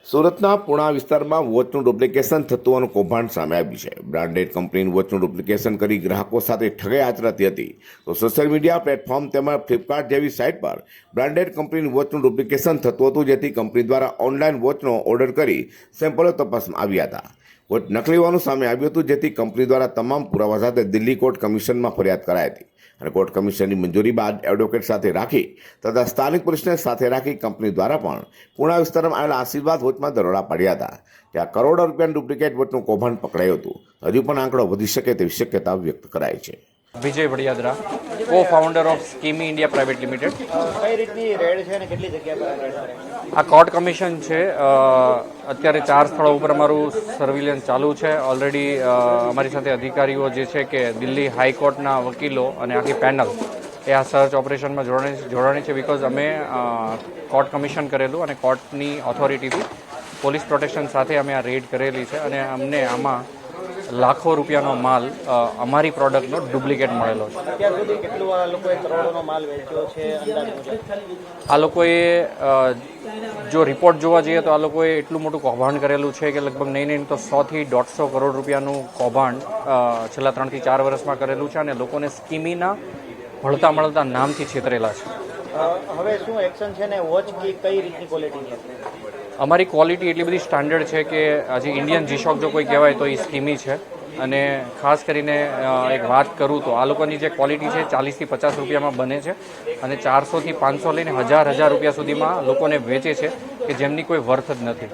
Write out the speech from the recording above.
સુરતના પુણા વિસ્તારમાં વોચનું ડુપ્લિકેશન થતું હોવાનું કૌભાંડ સામે આવ્યું છે. બ્રાન્ડેડ કંપનીનું વોચનું ડુપ્લિકેશન કરી ગ્રાહકો સાથે ઠગાઈ આચરાતી હતી. તો સોશિયલ મીડિયા પ્લેટફોર્મ તેમજ ફ્લિપકાર્ટ જેવી સાઇટ પર બ્રાન્ડેડ કંપનીનું વોચનું ડુપ્લિકેશન થતું હતું, જેથી કંપની દ્વારા ઓનલાઈન વોચનો ઓર્ડર કરી સેમ્પલો તપાસમાં આવ્યા હતા. વોચ નકલી હોવાનું સામે આવ્યું હતું, જેથી કંપની દ્વારા તમામ પુરાવા સાથે દિલ્હી કોર્ટ કમિશનમાં ફરિયાદ કરાઈ હતી અને કોર્ટ કમિશનની મંજૂરી બાદ એડવોકેટ સાથે રાખી તથા સ્થાનિક પોલીસને સાથે રાખી કંપની દ્વારા પણ પુણા વિસ્તારમાં આવેલા આશીર્વાદ વોચમાં દરોડા પાડ્યા હતા. ત્યાં કરોડો રૂપિયાનું ડુપ્લિકેટ વોચનું કૌભાંડ પકડાયું હતું. હજુ પણ આંકડો વધી શકે તેવી શક્યતા વ્યક્ત કરાઈ છે. Vijay Vadiyadara, co founder of Skimi India private limited. કઈ રીતની રેડ છે અને કેટલી જગ્યા પર રેડ છે? આ કોર્ટ કમિશન છે. અત્યારે 4 સ્થળો ઉપર અમારું સર્વિલન્સ ચાલુ છે. ઓલરેડી અમારી સાથે અધિકારીઓ જે છે કે દિલ્હી હાઈકોર્ટના વકીલો અને આખી પેનલ એ આ સર્ચ ઓપરેશનમાં જોડાણી છે. બિકોઝ અમે કોર્ટ કમિશન કરેલું અને કોર્ટની ઓથોરિટીથી પોલીસ પ્રોટેક્શન સાથે અમે આ રેડ કરેલી છે અને અમને આમાં લાખો રૂપિયાનો માલ અમારી પ્રોડક્ટનો ડુપ્લિકેટ મળેલો છે. અત્યાર સુધી કેટલું આ લોકોએ કરોડોનો માલ વેચ્યો છે અંદાજ મુજબ? આ લોકોએ જો રિપોર્ટ જોવા જઈએ તો આ લોકોએ એટલું મોટું કૌભાંડ કરેલું છે કે લગભગ નહીં તો 100 થી 150 કરોડ રૂપિયાનું કૌભાંડ છેલ્લા 3 થી 4 વર્ષમાં કરેલું છે અને લોકોને સ્કીમીના ભળતા મળતા નામથી છેતરેલા છે. હવે શું એક્શન છે ને વોચ કઈ રીતની ક્વોલિટીની હશે? અમારી ક્વોલિટી એટલી બધી સ્ટાન્ડર્ડ છે કે હજી ઇન્ડિયન જીશોક જો કોઈ કહેવાય તો એ સ્કીમી છે. અને ખાસ કરીને એક વાત કરું તો આ લોકોની જે ક્વોલિટી છે 40 થી 50 રૂપિયામાં બને છે અને 400 થી 500 લઈને 1000 રૂપિયા સુધીમાં લોકોને વેચે છે કે જેમની કોઈ વર્થ જ નથી.